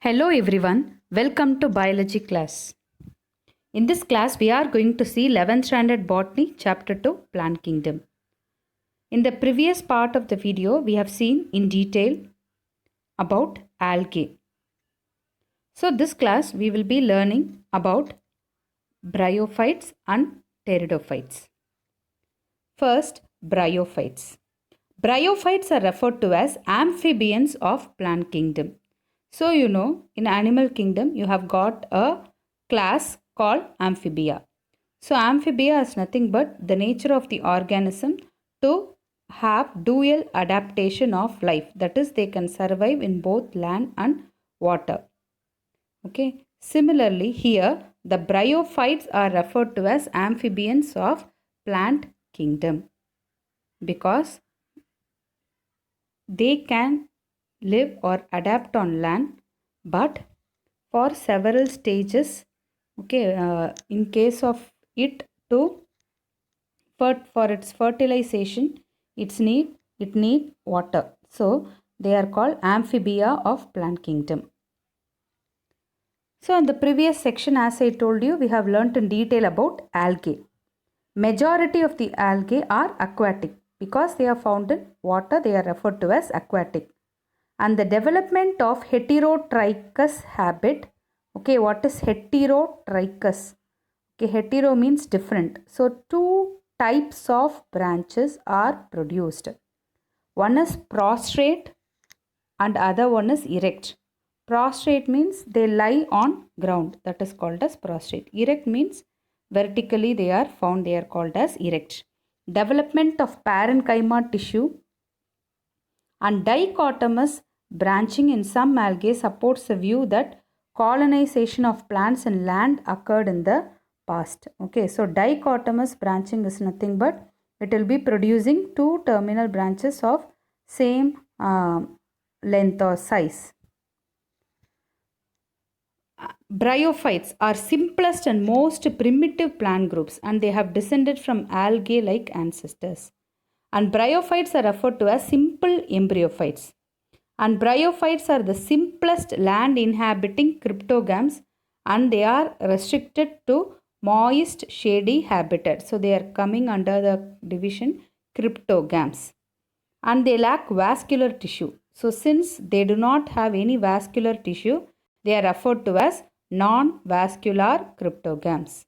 Hello everyone, welcome to biology class. In this class we are going to see 11th standard botany chapter 2 plant kingdom. In the previous part of the video we have seen in detail about algae. So this class we will be learning about bryophytes and pteridophytes. First, bryophytes. Bryophytes are referred to as amphibians of plant kingdom. So in animal kingdom you have got a class called amphibia. So amphibia is nothing but the nature of the organism to have dual adaptation of life. That is, they can survive in both land and water. Okay. Similarly, here the bryophytes are referred to as amphibians of plant kingdom because they can live or adapt on land, but for several stages, in case of it to for its fertilization, it need water. So they are called amphibia of plant kingdom. So in the previous section, as I told you, we have learnt in detail about algae. Majority of the algae are aquatic. Because they are found in water, they are referred to as aquatic. And the development of heterotrichous habit. Okay, what is heterotrichous? Okay, hetero means different. So two types of branches are produced. One is prostrate and other one is erect. Prostrate means they lie on ground. That is called as prostrate. Erect means vertically they are found. They are called as erect. Development of parenchyma tissue and dichotomous branching in some algae supports the view that colonization of plants and land occurred in the past. Okay, so dichotomous branching is nothing but it will be producing two terminal branches of same length or size. Bryophytes are simplest and most primitive plant groups and they have descended from algae-like ancestors. And bryophytes are referred to as simple embryophytes. And bryophytes are the simplest land-inhabiting cryptogams and they are restricted to moist, shady habitat. So they are coming under the division cryptogams. And they lack vascular tissue. So since they do not have any vascular tissue, they are referred to as non-vascular cryptogams.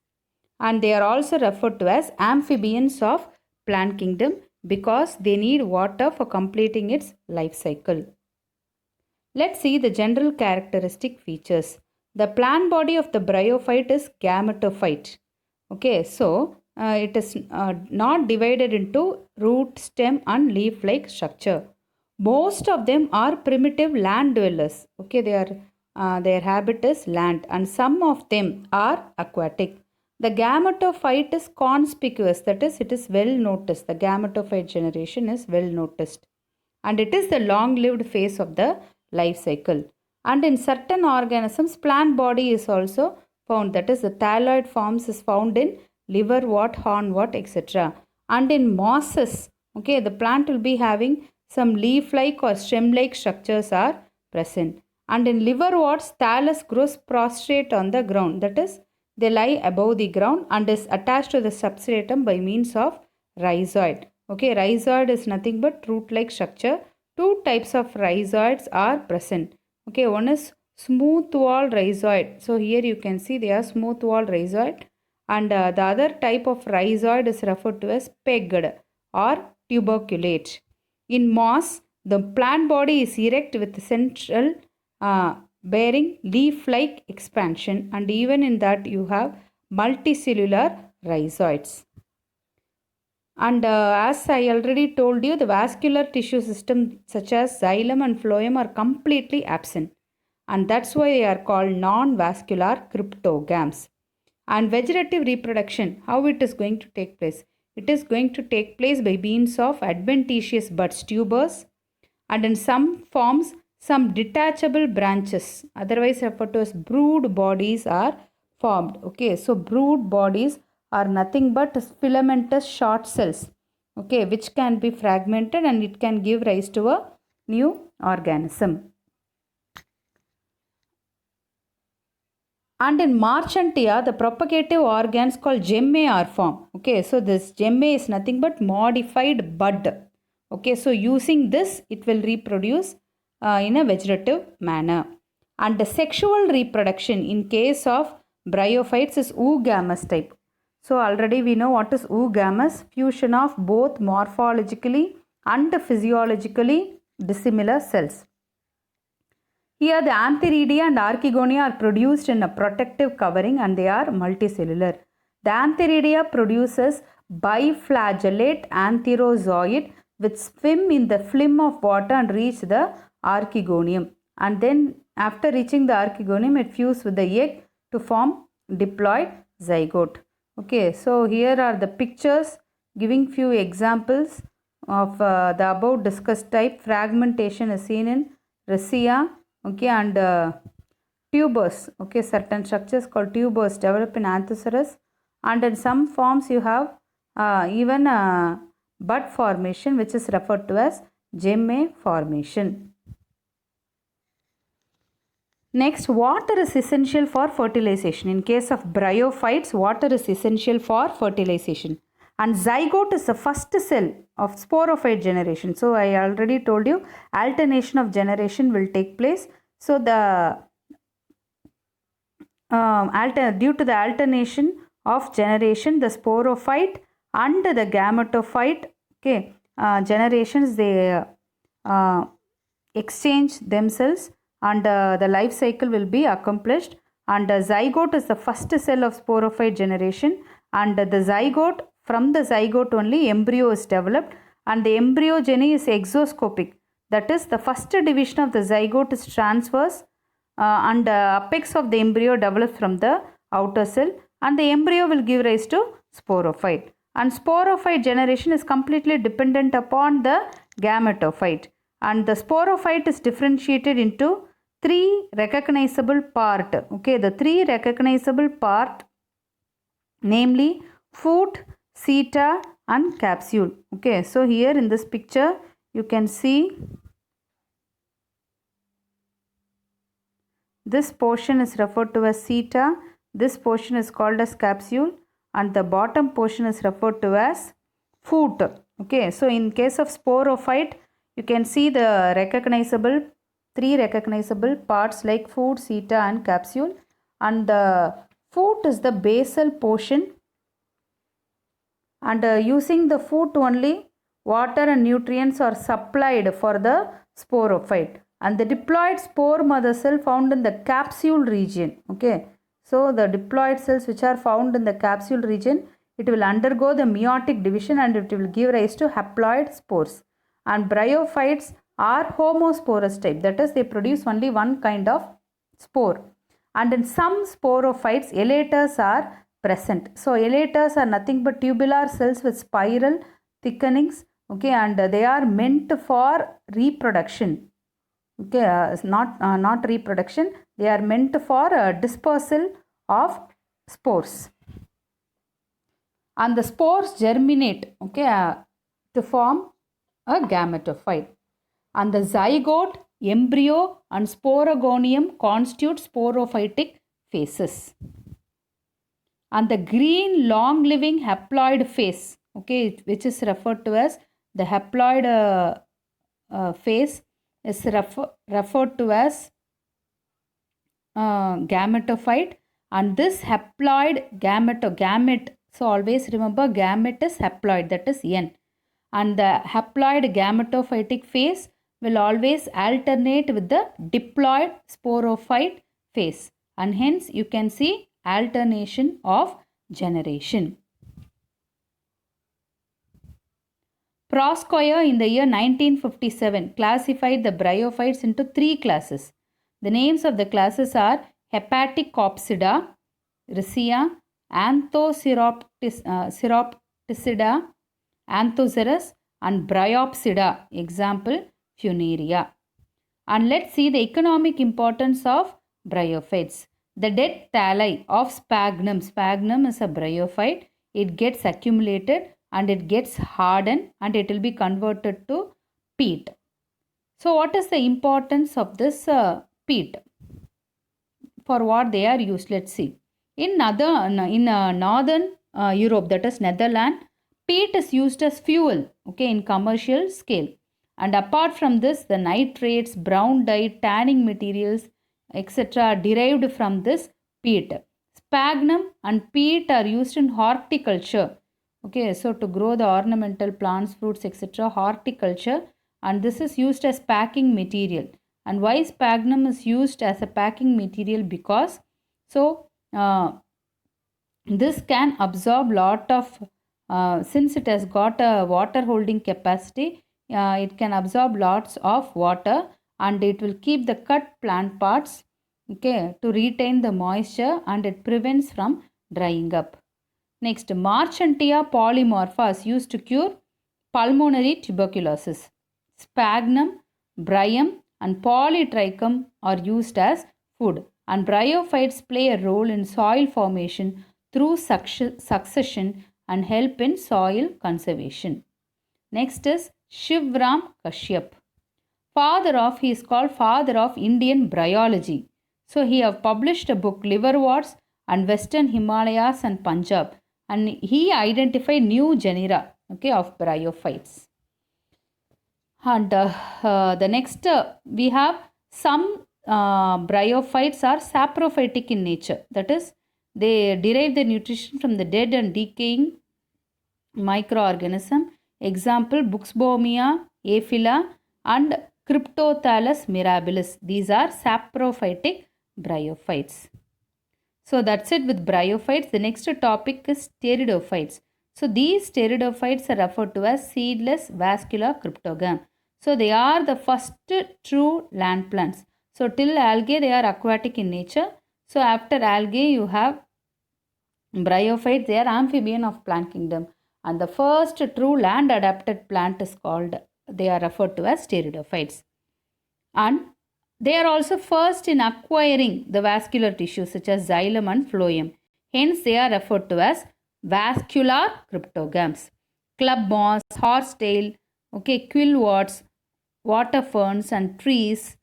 And they are also referred to as amphibians of plant kingdom because they need water for completing its life cycle. Let's see the general characteristic features. The plant body of the bryophyte is gametophyte. Okay, so it is not divided into root, stem and leaf-like structure. Most of them are primitive land dwellers. Okay, their habit is land and some of them are aquatic. The gametophyte is conspicuous, that is, it is well noticed. The gametophyte generation is well noticed. And it is the long-lived phase of the life cycle. And in certain organisms, plant body is also found. That is, the thalloid forms is found in liverwort, hornwort, etc. And in mosses, okay, the plant will be having some leaf-like or stem-like structures are present. And in liverworts, thallus grows prostrate on the ground. That is, they lie above the ground and is attached to the substratum by means of rhizoid. Okay, rhizoid is nothing but root-like structure. Two types of rhizoids are present. Okay, one is smooth wall rhizoid. So here you can see they are smooth wall rhizoid. And the other type of rhizoid is referred to as pegged or tuberculate. In moss, the plant body is erect with central bearing leaf-like expansion, and even in that you have multicellular rhizoids. And as I already told you, the vascular tissue system such as xylem and phloem are completely absent, and that's why they are called non-vascular cryptogams. And vegetative reproduction, how it is going to take place? It is going to take place by means of adventitious buds, tubers, and in some forms some detachable branches, otherwise referred to as brood bodies, are formed. Okay, so brood bodies are nothing but filamentous short cells, okay, which can be fragmented and it can give rise to a new organism. And in Marchantia, the propagative organs called gemmae are formed. Okay, so this gemmae is nothing but modified bud. Okay, so using this, it will reproduce in a vegetative manner. And the sexual reproduction in case of bryophytes is oogamous type. So already we know what is oogamous, fusion of both morphologically and physiologically dissimilar cells. Here the antheridia and archegonia are produced in a protective covering and they are multicellular. The antheridia produces biflagellate antherozoid which swim in the film of water and reach the archegonium. And then after reaching the archegonium, it fuses with the egg to form diploid zygote. Okay, so here are the pictures giving few examples of the above discussed type. Fragmentation is seen in Riccia. Okay, and tubers, okay, certain structures called tubers develop in Anthoceras, and in some forms you have even bud formation which is referred to as gemmae formation. Next, water is essential for fertilization. In case of bryophytes, water is essential for fertilization. And zygote is the first cell of sporophyte generation. So I already told you alternation of generation will take place. So the due to the alternation of generation, the sporophyte and the gametophyte generations, they exchange themselves and the life cycle will be accomplished. And the zygote is the first cell of sporophyte generation, and the zygote, from the zygote only embryo is developed, and the embryogeny is exoscopic. That is, the first division of the zygote is transverse and the apex of the embryo develops from the outer cell, and the embryo will give rise to sporophyte. And sporophyte generation is completely dependent upon the gametophyte. And the sporophyte is differentiated into three recognizable parts. Okay, the three recognizable parts, namely foot, seta and capsule. Okay, so here in this picture you can see this portion is referred to as seta, this portion is called as capsule, and the bottom portion is referred to as foot. Okay, so in case of sporophyte, you can see the three recognizable parts like foot, seta and capsule, and the foot is the basal portion, and using the foot only water and nutrients are supplied for the sporophyte, and the diploid spore mother cell found in the capsule region. Okay, so the diploid cells which are found in the capsule region, it will undergo the meiotic division and it will give rise to haploid spores. And bryophytes are homosporous type, that is, they produce only one kind of spore. And in some sporophytes, elaters are present. So elaters are nothing but tubular cells with spiral thickenings. Okay, and they are meant for reproduction. Okay, not reproduction. They are meant for dispersal of spores. And the spores germinate, okay, to form a gametophyte. And the zygote, embryo and sporogonium constitute sporophytic phases. And the green long living haploid phase, okay, which is referred to as the haploid phase, is referred to as gametophyte. And this haploid gamete, so always remember gamete is haploid, that is N. And the haploid gametophytic phase will always alternate with the diploid sporophyte phase, and hence you can see alternation of generation. Proskauer in the year 1957 classified the bryophytes into three classes. The names of the classes are Hepaticopsida, Riccia, Anthoceropticida, Anthoceras, and Bryopsida, example Funaria. And let's see the economic importance of bryophytes. The dead thalli of sphagnum is a bryophyte, it gets accumulated and it gets hardened and it will be converted to peat. So what is the importance of this peat? for what they are used. Let's see. In northern Europe, that is Netherlands, peat is used as fuel, okay, in commercial scale. And apart from this, the nitrates, brown dye, tanning materials, etc. are derived from this peat. Sphagnum and peat are used in horticulture. Okay, so to grow the ornamental plants, fruits, etc. horticulture, and this is used as packing material. And why sphagnum is used as a packing material? Because this can absorb lot of since it has got a water holding capacity, it can absorb lots of water, and it will keep the cut plant parts, okay, to retain the moisture, and it prevents from drying up. Next, Marchantia polymorpha is used to cure pulmonary tuberculosis. Sphagnum, bryum and polytrichum are used as food, and bryophytes play a role in soil formation through succession and help in soil conservation. Next is Shivram Kashyap. He is called father of Indian bryology. So he have published a book, Liverworts and Western Himalayas and Punjab, and he identified new genera, okay, of bryophytes. And the next we have some bryophytes are saprophytic in nature. That is, they derive their nutrition from the dead and decaying microorganism. Example, Buxbaumia, Aphylla and Cryptothalus mirabilis. These are saprophytic bryophytes. So that's it with bryophytes. The next topic is pteridophytes. So these pteridophytes are referred to as seedless vascular cryptogam. So they are the first true land plants. So till algae they are aquatic in nature. So after algae you have bryophytes, they are amphibian of plant kingdom. And the first true land adapted plant is called, they are referred to as pteridophytes. And they are also first in acquiring the vascular tissue such as xylem and phloem. Hence they are referred to as vascular cryptogams. Club moss, horsetail, okay, quillworts, water ferns and trees,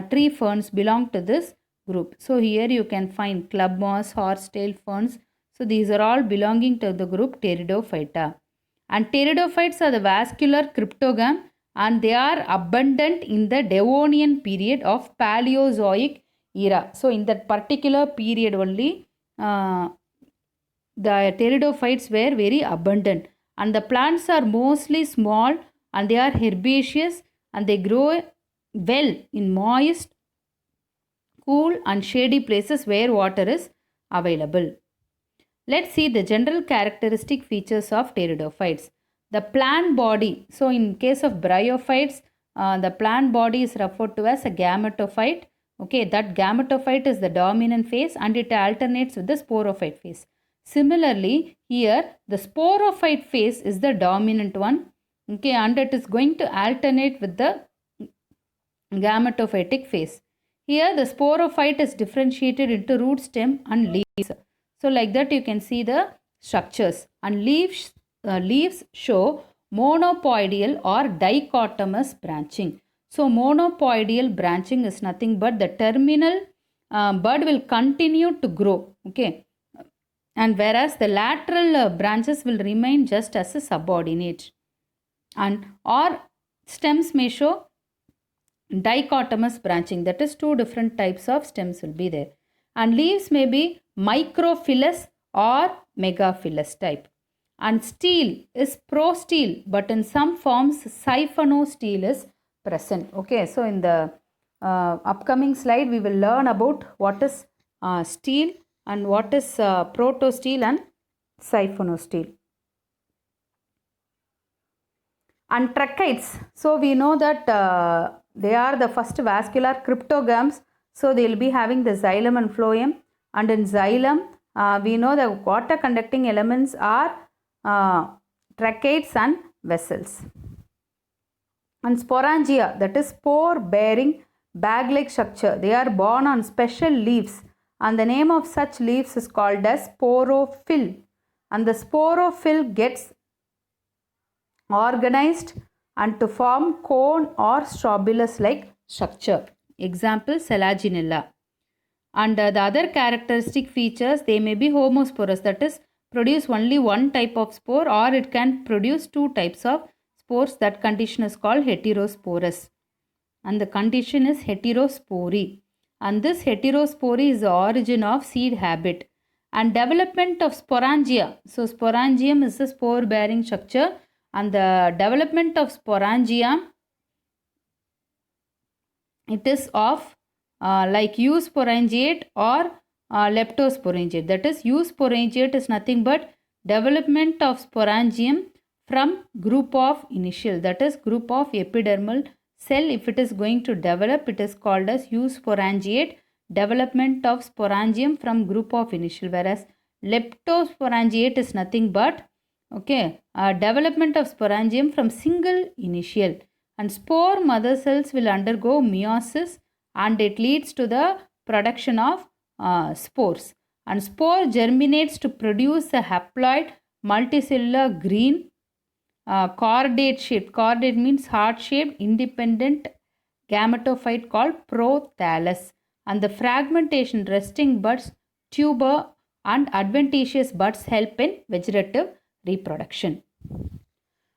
tree ferns belong to this group. So here you can find club moss, horsetail ferns. So these are all belonging to the group Pteridophyta. And pteridophytes are the vascular cryptogam, and they are abundant in the Devonian period of Paleozoic era. So in that particular period only the pteridophytes were very abundant, and the plants are mostly small and they are herbaceous, and they grow well in moist, cool and shady places where water is available. Let's see the general characteristic features of pteridophytes. The plant body. So in case of bryophytes, the plant body is referred to as a gametophyte. Okay, that gametophyte is the dominant phase and it alternates with the sporophyte phase. Similarly, here the sporophyte phase is the dominant one. Okay, and it is going to alternate with the gametophytic phase. Here the sporophyte is differentiated into root, stem and leaves. So like that you can see the structures, and leaves show monopodial or dichotomous branching. So monopodial branching is nothing but the terminal bud will continue to grow, okay, and whereas the lateral branches will remain just as a subordinate, and or stems may show dichotomous branching, that is two different types of stems will be there, and leaves may be microphyllous or megaphylous type. And stele is prostele, but in some forms siphonostele is present. Okay, so in the upcoming slide we will learn about what is stele and what is protostele and siphonostele. And tracheids, so we know that they are the first vascular cryptogams, so they will be having the xylem and phloem, and in xylem we know the water conducting elements are tracheids and vessels. And sporangia, that is spore bearing bag like structure, they are borne on special leaves, and the name of such leaves is called as sporophyll, and the sporophyll gets organized and to form cone or strobulus like structure. Example, Selaginella. And the other characteristic features, they may be homosporous, that is produce only one type of spore, or it can produce two types of spores. That condition is called heterosporous, and the condition is heterospory. And this heterospory is the origin of seed habit. And development of sporangia. So sporangium is a spore bearing structure, and the development of sporangia, it is of like eusporangiate or leptosporangiate. That is, eusporangiate is nothing but development of sporangium from group of initial, that is group of epidermal cell. If it is going to develop, it is called as eusporangiate, development of sporangium from group of initial, whereas leptosporangiate is nothing but development of sporangium from single initial. And spore mother cells will undergo meiosis, and it leads to the production of spores. And spore germinates to produce a haploid multicellular green chordate shaped. Chordate means heart shaped independent gametophyte called prothallus. And the fragmentation, resting buds, tuber and adventitious buds help in vegetative reproduction.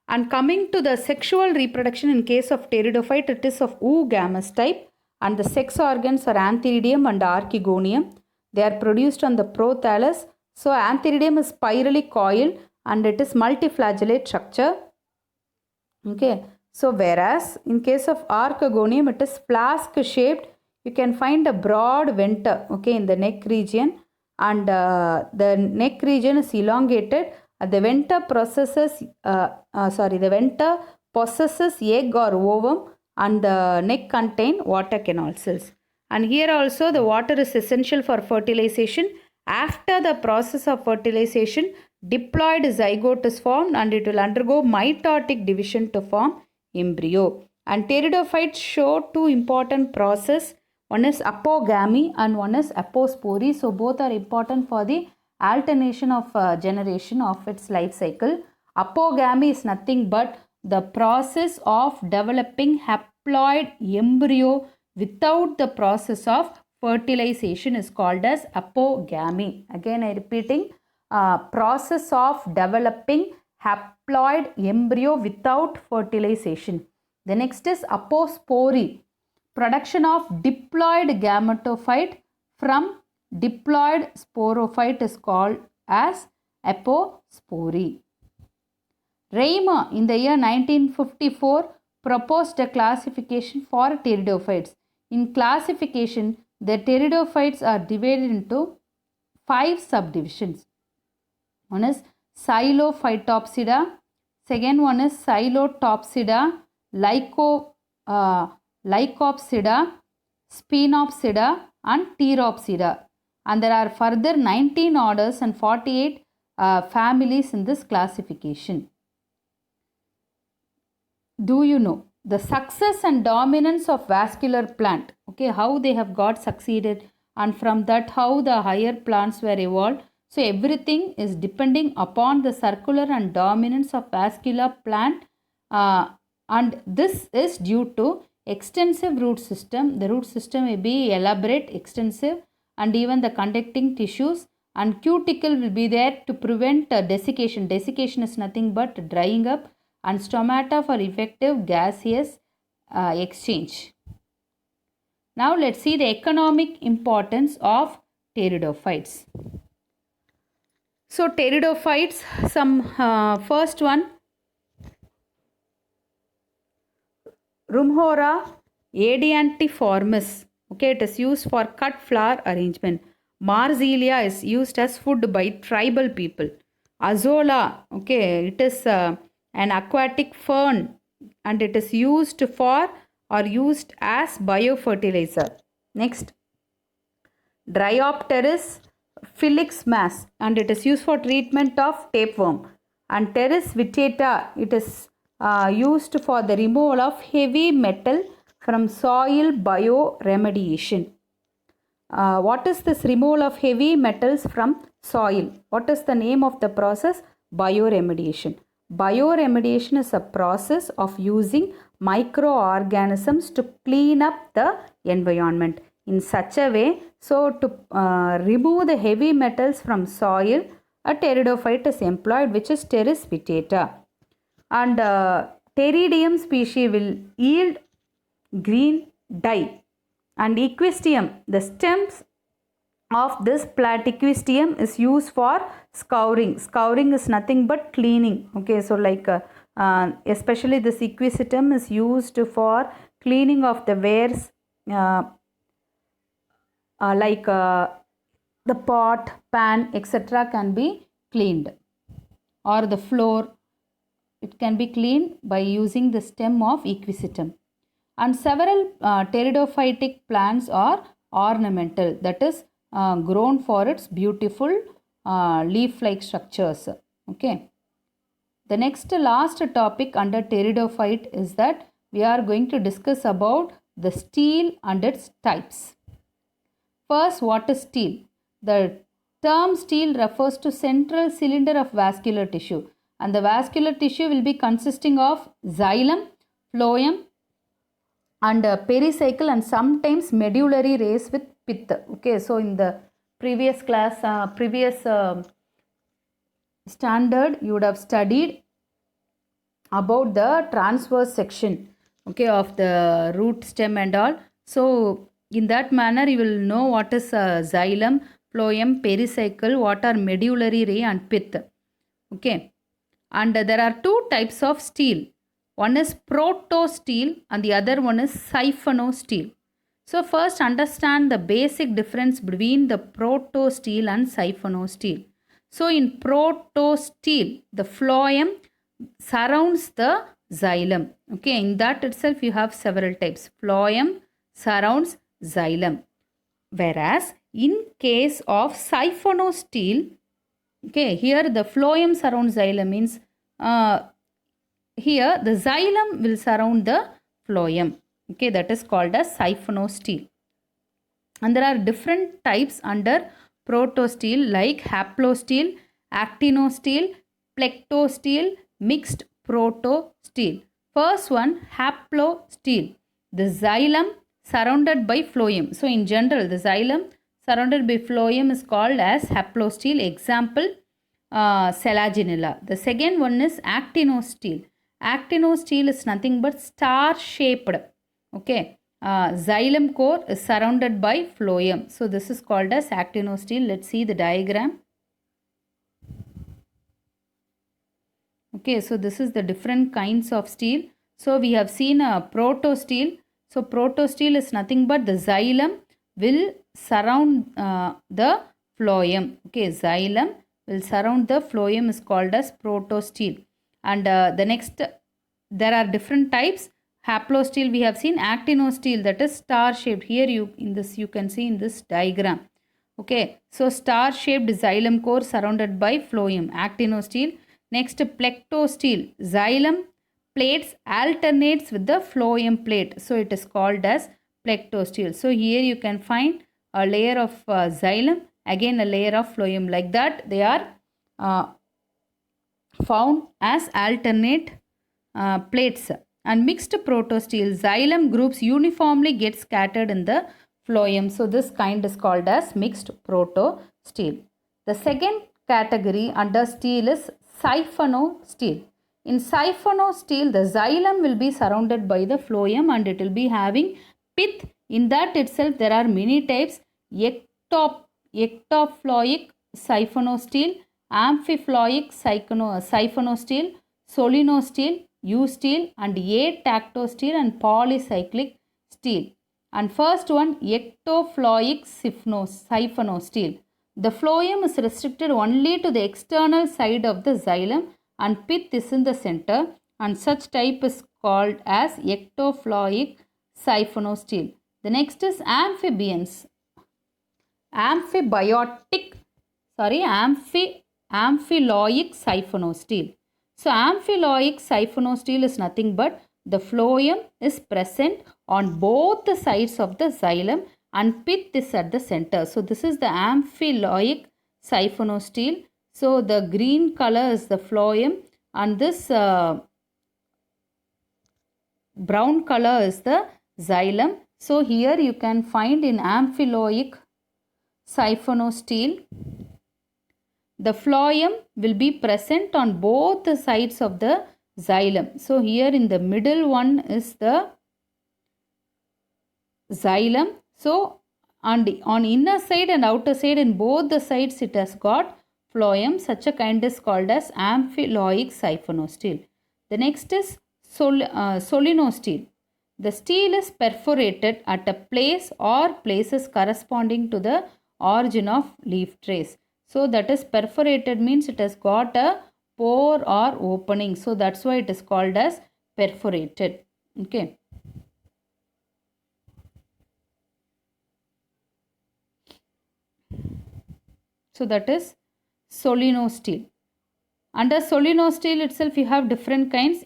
And coming to the sexual reproduction in case of pteridophyte, it is of oogamous type, and the sex organs are antheridium and archegonium. They are produced on the prothallus. So antheridium is spirally coiled and it is multiflagellate structure. Okay. So whereas in case of archegonium, it is flask shaped. You can find a broad venter, in the neck region, and the neck region is elongated. The venter possesses egg or ovum, and the neck contain water canal cells. And here also the water is essential for fertilization. After the process of fertilization, diploid zygote is formed, and it will undergo mitotic division to form embryo. And pteridophytes show two important processes. One is apogamy and one is apospory. So both are important for the alternation of generation of its life cycle. Apogamy is nothing but the process of developing haploid embryo without the process of fertilization is called as apogamy. Again, I repeating, process of developing haploid embryo without fertilization. The next is apospory, production of diploid gametophyte from diploid sporophyte is called as apospory. Reimer in the year 1954 proposed a classification for pteridophytes. In classification, the pteridophytes are divided into 5 subdivisions. One is Xylophytopsida, second one is Xylotopsida, Lycopsida, Sphenopsida and Pteropsida. And there are further 19 orders and 48 families in this classification. Do you know the success and dominance of vascular plant? How they have got succeeded, and from that how the higher plants were evolved. So everything is depending upon the circular and dominance of vascular plant, and this is due to extensive root system. The root system may be elaborate, extensive, and even the conducting tissues, and cuticle will be there to prevent desiccation. Desiccation is nothing but drying up, and stomata for effective gaseous exchange. Now let's see the economic importance of pteridophytes. So pteridophytes, first one, Rumhora adiantiformis. It is used for cut flower arrangement. Marsilia is used as food by tribal people. Azolla, it is an aquatic fern, and it is used for or used as biofertilizer. Next, Dryopteris filix mas, and it is used for treatment of tapeworm. And Pteris vittata, it is used for the removal of heavy metal from soil bioremediation. What is this removal of heavy metals from soil? What is the name of the process? Bioremediation. Bioremediation is a process of using microorganisms to clean up the environment. In such a way, So to remove the heavy metals from soil, a pteridophyte is employed, which is Pteris vittata. And pteridium species will yield green dye. And equisteum, the stems of this plant equisteum is used for scouring. Scouring is nothing but cleaning. Okay, so like especially this equisteum is used for cleaning of the wares, like the pot, pan, etc. can be cleaned, or the floor. It can be cleaned by using the stem of equisteum. And several pteridophytic plants are ornamental, that is grown for its beautiful leaf-like structures. Okay. The next last topic under pteridophyte is that we are going to discuss about the stele and its types. First, what is stele? The term stele refers to central cylinder of vascular tissue, and the vascular tissue will be consisting of xylem, phloem, and pericycle, and sometimes medullary rays with pith. Okay, so in the previous class, standard, you would have studied about the transverse section, okay, of the root stem and all. So in that manner, you will know what is xylem, phloem, pericycle, what are medullary ray and pith. Okay, and there are two types of stele. One is protostele and the other one is siphonostele. So first understand the basic difference between the protostele and siphonostele. So in protostele, the phloem surrounds the xylem. Okay, in that itself you have several types. Phloem surrounds xylem. Whereas in case of siphonostele, okay, here the phloem surrounds xylem means here the xylem will surround the phloem. Okay, that is called as siphonostele. And there are different types under protostele like haplostele, actinostele, plectostele, mixed protostele. First one, haplostele. The xylem surrounded by phloem. So in general, the xylem surrounded by phloem is called as haplostele. Example, Selaginella. The second one is actinostele. Actinostele is nothing but star shaped. Okay, xylem core is surrounded by phloem. So this is called as actinostele. Let's see the diagram. Okay, so this is the different kinds of stele. So we have seen a protostele. So protostele is nothing but the xylem will surround the phloem. Okay, xylem will surround the phloem is called as protostele. And the next, there are different types. Haplostele we have seen, actinostele, that is star shaped. Here you can see in this diagram. Okay, so star shaped xylem core surrounded by phloem, actinostele. Next, plectostele, xylem plates alternates with the phloem plate. So it is called as plectostele. So here you can find a layer of xylem, again a layer of phloem. Like that they are found as alternate plates. And mixed protostele, xylem groups uniformly get scattered in the phloem. So this kind is called as mixed protostele. The second category under stele is siphonostele. In siphonostele, the xylem will be surrounded by the phloem and it will be having pith. In that itself, there are many types: ectoploic siphonostele, amphiploic siphonostele, solenostele, eustele, and atactostele and polycyclic stele. And first one, ectoploic siphonostele. The phloem is restricted only to the external side of the xylem and pith is in the center, and such type is called as ectoploic siphonostele. The next is amphibiotic amphiloic siphonostele. So amphiloic siphonostele is nothing but the phloem is present on both the sides of the xylem and pith is at the center. So this is the amphiloic siphonostele. So the green color is the phloem and this brown color is the xylem. So here you can find in amphiloic siphonostele. The phloem will be present on both the sides of the xylem. So here in the middle one is the xylem. So on inner side and outer side, in both the sides it has got phloem. Such a kind is called as amphiloic siphonostele. The next is solenostele. The stele is perforated at a place or places corresponding to the origin of leaf trace. So that is perforated means it has got a pore or opening. So that's why it is called as perforated. Okay. So that is solenostele. Under solenostele itself you have different kinds.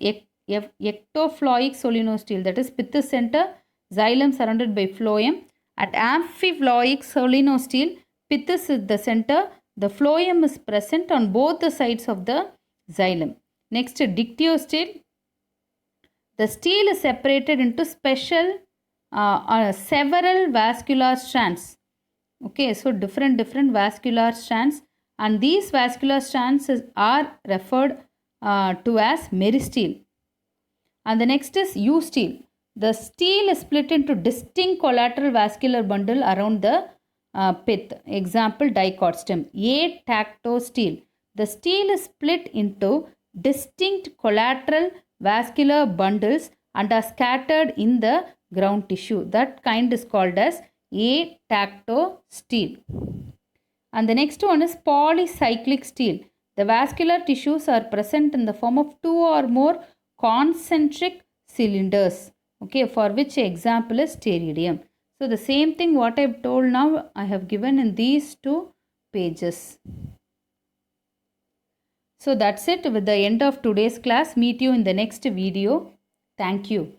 Ectoploic solenostele, that is pith center, xylem surrounded by phloem. At amphiphloic solenostele, pith is the center, the phloem is present on both the sides of the xylem. Next, dictyostele. The stele is separated into several vascular strands. Okay, so different vascular strands, and these vascular strands are referred to as meristele. And the next is eustele. The stele is split into distinct collateral vascular bundle around the pith. Example, dicot stem. Atactostele. The stele is split into distinct collateral vascular bundles and are scattered in the ground tissue. That kind is called as atactostele. And the next one is polycyclic stele. The vascular tissues are present in the form of two or more concentric cylinders. Okay, for which example is pteridium. So the same thing what I have told now I have given in these two pages. So that's it with the end of today's class. Meet you in the next video. Thank you.